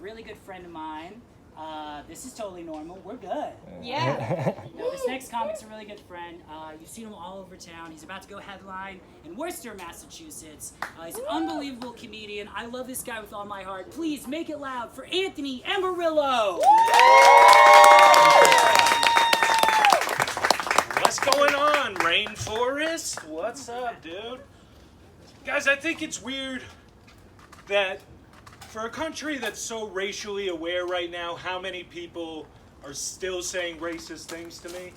really good friend of mine. This is totally normal. We're good. Yeah. No, this next comic's a really good friend. You've seen him all over town. He's about to go headline in Worcester, Massachusetts. He's an unbelievable comedian. I love this guy with all my heart. Please make it loud for Anthony Amarillo. What's going on, Rainforest? What's up, dude? Guys, I think it's weird that for a country that's so racially aware right now, how many people are still saying racist things to me?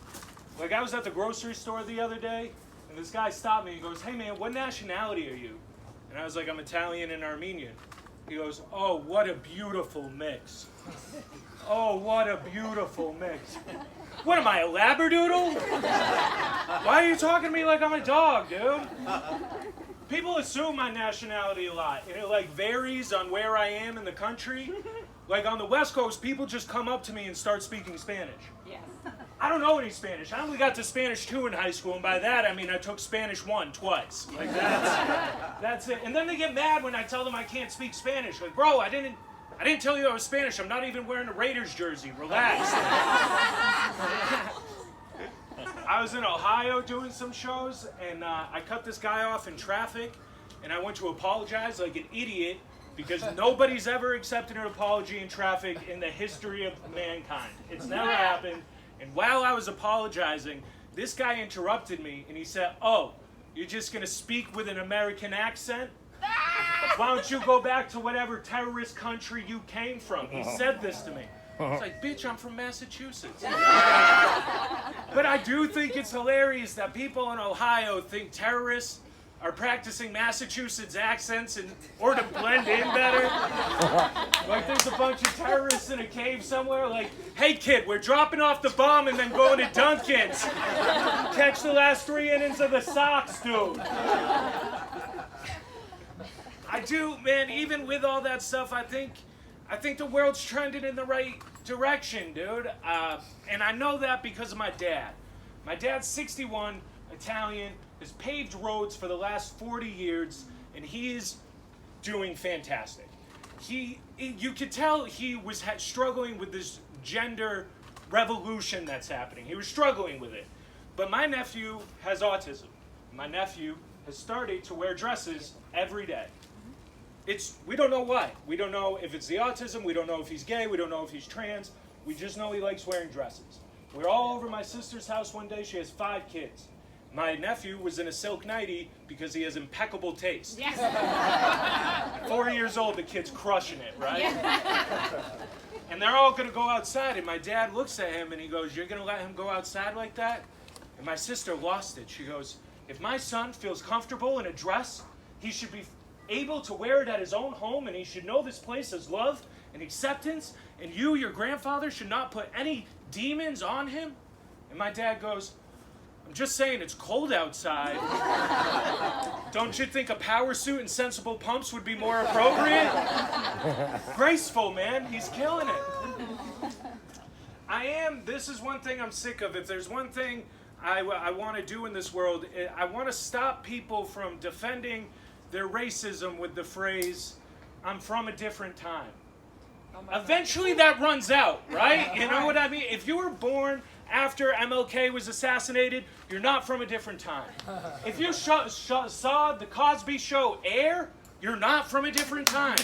Like, I was at the grocery store the other day, and this guy stopped me and goes, "Hey man, what nationality are you?" And I was like, "I'm Italian and Armenian." He goes, "Oh, what a beautiful mix. Oh, what a beautiful mix." What am I, a Labradoodle? Why are you talking to me like I'm a dog, dude? People assume my nationality a lot, and it like varies on where I am in the country. Like on the West Coast, people just come up to me and start speaking Spanish. Yes. I don't know any Spanish. I only got to Spanish 2 in high school, and by that I mean I took Spanish 1 twice. Like that's it. And then they get mad when I tell them I can't speak Spanish. Like, bro, I didn't tell you I was Spanish. I'm not even wearing a Raiders jersey. Relax. I was in Ohio doing some shows, and I cut this guy off in traffic, and I went to apologize like an idiot because nobody's ever accepted an apology in traffic in the history of mankind. It's never happened. And while I was apologizing, this guy interrupted me, and he said, "Oh, you're just going to speak with an American accent? Why don't you go back to whatever terrorist country you came from?" He said this to me. It's like, bitch, I'm from Massachusetts. But I do think it's hilarious that people in Ohio think terrorists are practicing Massachusetts accents in order to blend in better. Like there's a bunch of terrorists in a cave somewhere like, "Hey kid, we're dropping off the bomb and then going to Dunkin's. Catch the last 3 innings of the Sox, dude." I do, man, even with all that stuff, I think the world's trending in the right direction, dude. And I know that because of my dad. My dad's 61, Italian, has paved roads for the last 40 years, and he's doing fantastic. You could tell he was struggling with this gender revolution that's happening. He was struggling with it. But my nephew has autism. My nephew has started to wear dresses every day. We don't know why. We don't know if it's the autism. We don't know if he's gay. We don't know if he's trans. We just know he likes wearing dresses. We're all over my sister's house one day. She has 5 kids. My nephew was in a silk nightie because he has impeccable taste. Yes. At 4 years old, the kid's crushing it, right? Yeah. And they're all going to go outside, and my dad looks at him and he goes, "You're going to let him go outside like that?" And my sister lost it. She goes, "If my son feels comfortable in a dress, he should be able to wear it at his own home, and he should know this place as love and acceptance, and you, your grandfather, should not put any demons on him." And my dad goes, "I'm just saying it's cold outside. Don't you think a power suit and sensible pumps would be more appropriate?" Graceful, man. He's killing it. This is one thing I'm sick of. If there's one thing I want to do in this world, I want to stop people from defending their racism with the phrase, "I'm from a different time." Eventually that runs out, right? You know what I mean? If you were born after MLK was assassinated, you're not from a different time. If you saw the Cosby Show air, you're not from a different time.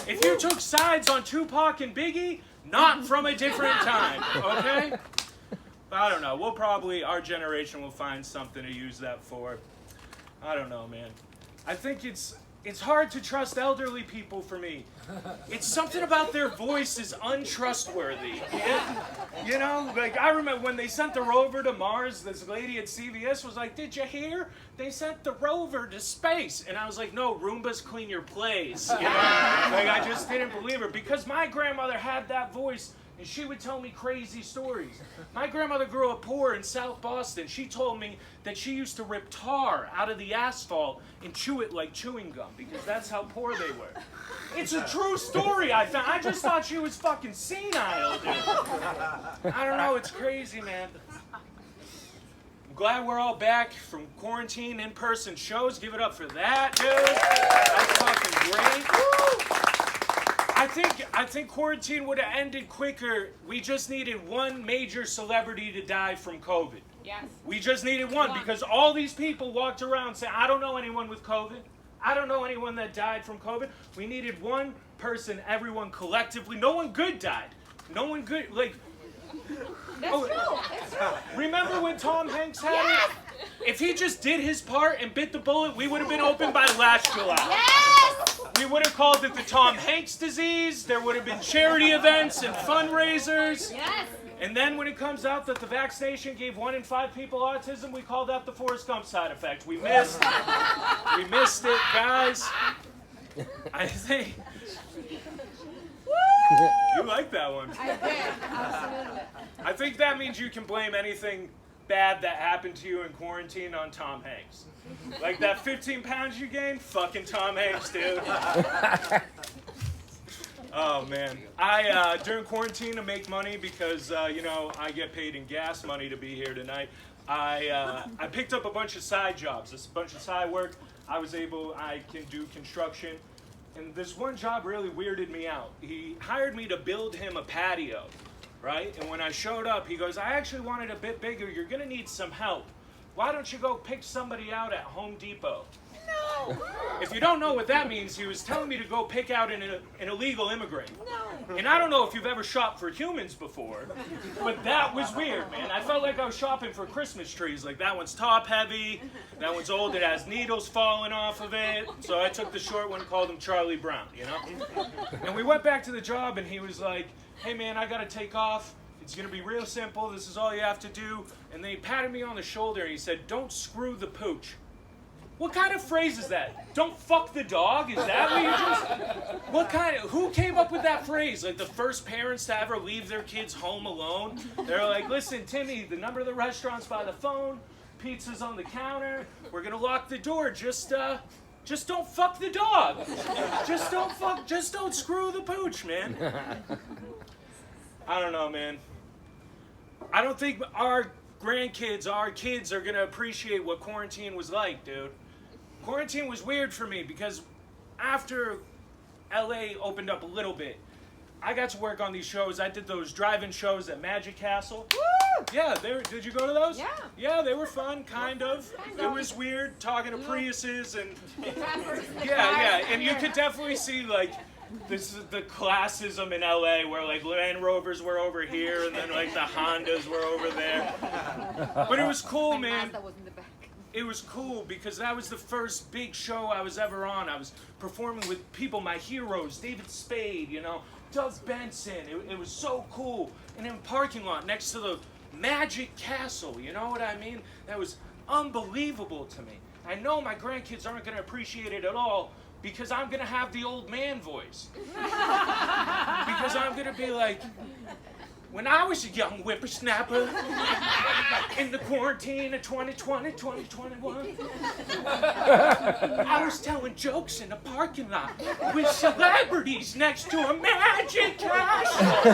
If you took sides on Tupac and Biggie, not from a different time, okay? But I don't know. Our generation will find something to use that for. I don't know, man. I think it's hard to trust elderly people for me. It's something about their voice is untrustworthy. You know, like I remember when they sent the rover to Mars, this lady at CVS was like, "Did you hear? They sent the rover to space." And I was like, "No, Roombas clean your plays." You know? Like I just didn't believe her because my grandmother had that voice. And she would tell me crazy stories. My grandmother grew up poor in South Boston. She told me that she used to rip tar out of the asphalt and chew it like chewing gum because that's how poor they were. It's a true story I found. I just thought she was fucking senile, dude. I don't know, it's crazy, man. I'm glad we're all back from quarantine, in-person shows. Give it up for that, dude. That's fucking great. I think quarantine would have ended quicker. We just needed one major celebrity to die from COVID. Yes. We just needed one because all these people walked around saying, I don't know anyone with COVID. I don't know anyone that died from COVID. We needed one person, everyone collectively. No one good died. No one good, like... That's true. That's true. Remember when Tom Hanks had it? If he just did his part and bit the bullet, we would have been open by last July. Yes! We would have called it the Tom Hanks disease. There would have been charity events and fundraisers. Yes! And then when it comes out that the vaccination gave 1 in 5 people autism, we call that the Forrest Gump side effect. We missed it, guys. I think... You like that one. I did. Absolutely. I think that means you can blame anything bad that happened to you in quarantine on Tom Hanks. Like that 15 pounds you gained? Fucking Tom Hanks, dude. Oh, man. During quarantine to make money because, you know, I get paid in gas money to be here tonight, I picked up a bunch of side jobs, a bunch of side work. I can do construction. And this one job really weirded me out. He hired me to build him a patio, right? And when I showed up, he goes, I actually want it a bit bigger. You're going to need some help. Why don't you go pick somebody out at Home Depot? No! If you don't know what that means, he was telling me to go pick out an illegal immigrant. No! And I don't know if you've ever shopped for humans before, but that was weird, man. I felt like I was shopping for Christmas trees. Like, that one's top heavy, that one's old, it has needles falling off of it. So I took the short one and called him Charlie Brown, you know? And we went back to the job, and he was like, hey, man, I gotta take off. It's gonna be real simple. This is all you have to do. And then he patted me on the shoulder, and he said, don't screw the pooch. What kind of phrase is that? Don't fuck the dog? Is that what you just... What kind of... Who came up with that phrase? Like the first parents to ever leave their kids home alone? They're like, listen, Timmy, the number of the restaurant's by the phone. Pizza's on the counter. We're gonna lock the door. Just don't fuck the dog. Just don't screw the pooch, man. I don't know, man. I don't think our grandkids, our kids are gonna appreciate what quarantine was like, dude. Quarantine was weird for me because after LA opened up a little bit, I got to work on these shows. I did those drive-in shows at Magic Castle. Woo! Yeah, did you go to those? Yeah. Yeah, they were fun, kind of. It was weird talking to Priuses and... Yeah, and you could definitely see, like, this is the classism in LA where, like, Land Rovers were over here and then, like, the Hondas were over there. But it was cool, man. It was cool because that was the first big show I was ever on. I was performing with people, my heroes, David Spade, you know, Doug Benson. It was so cool. And in a parking lot next to the Magic Castle, you know what I mean? That was unbelievable to me. I know my grandkids aren't going to appreciate it at all because I'm going to have the old man voice. Because I'm going to be like, when I was a young whippersnapper in the quarantine of 2020, 2021, I was telling jokes in a parking lot with celebrities next to a Magic Castle.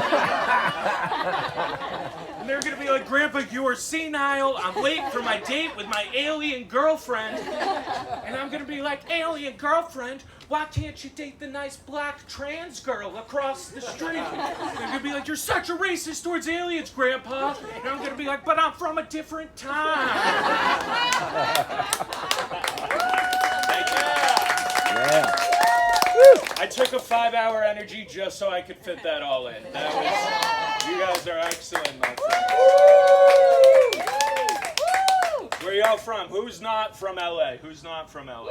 And they're going to be like, Grandpa, you are senile. I'm late for my date with my alien girlfriend. And I'm going to be like, alien girlfriend, why can't you date the nice black trans girl across the street? They're going to be like, you're such a racist towards aliens, Grandpa. And I'm going to be like, but I'm from a different time. Thank you. Yeah. I took a 5-hour energy just so I could fit that all in. You guys are excellent, my friends. Where y'all from? Who's not from LA? Who's not from LA?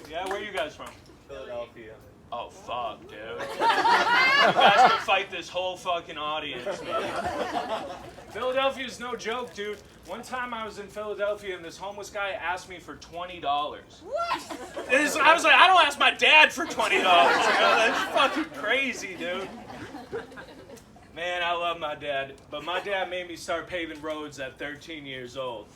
Yeah, where are you guys from? Philadelphia. Oh, fuck, dude. You guys can fight this whole fucking audience, man. Philadelphia's no joke, dude. One time I was in Philadelphia and this homeless guy asked me for $20. What? I was like, I don't ask my dad for $20. You know? That's fucking crazy, dude. Man, I love my dad. But my dad made me start paving roads at 13 years old.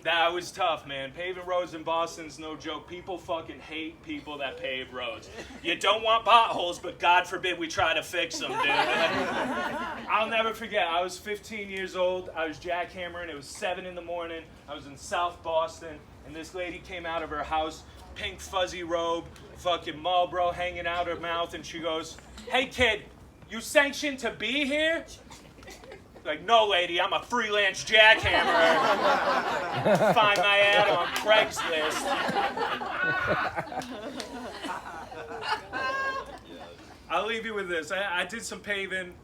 That was tough, man. Paving roads in Boston's no joke. People fucking hate people that pave roads. You don't want potholes, but God forbid we try to fix them, dude. I'll never forget. I was 15 years old. I was jackhammering. It was 7 in the morning. I was in South Boston, and this lady came out of her house, pink fuzzy robe, fucking Marlboro hanging out her mouth, and she goes, hey kid, you sanctioned to be here? Like, no lady, I'm a freelance jackhammer. Find my ad on Craigslist. I'll leave you with this. I did some paving.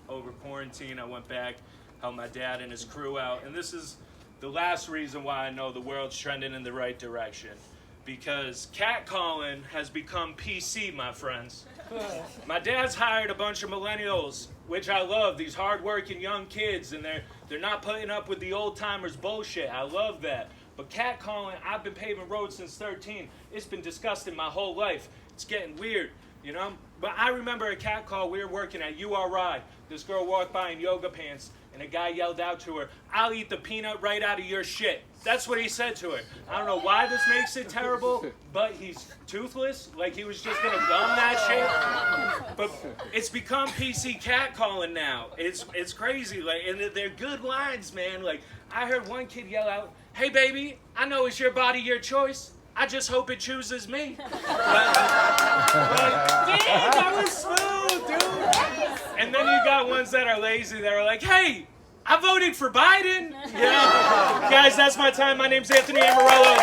Over quarantine. I went back, helped my dad and his crew out. And this is the last reason why I know the world's trending in the right direction. Because catcalling has become PC, my friends. My dad's hired a bunch of millennials, which I love, these hardworking young kids, and they're not putting up with the old-timers bullshit. I love that. But catcalling, I've been paving roads since 13. It's been disgusting my whole life. It's getting weird, you know? But I remember a catcall, we were working at URI. This girl walked by in yoga pants, and a guy yelled out to her, "I'll eat the peanut right out of your shit." That's what he said to her. I don't know why this makes it terrible, but he's toothless. Like, he was just gonna gum that shit. But it's become PC catcalling now. It's crazy. Like, and they're good lines, man. Like, I heard one kid yell out, "Hey, baby, I know it's your body, your choice. I just hope it chooses me." Like, yeah, that was smooth, dude. And then you got ones that are lazy that are like, "Hey, I voted for Biden." You know? Guys, that's my time. My name's Anthony Amarello.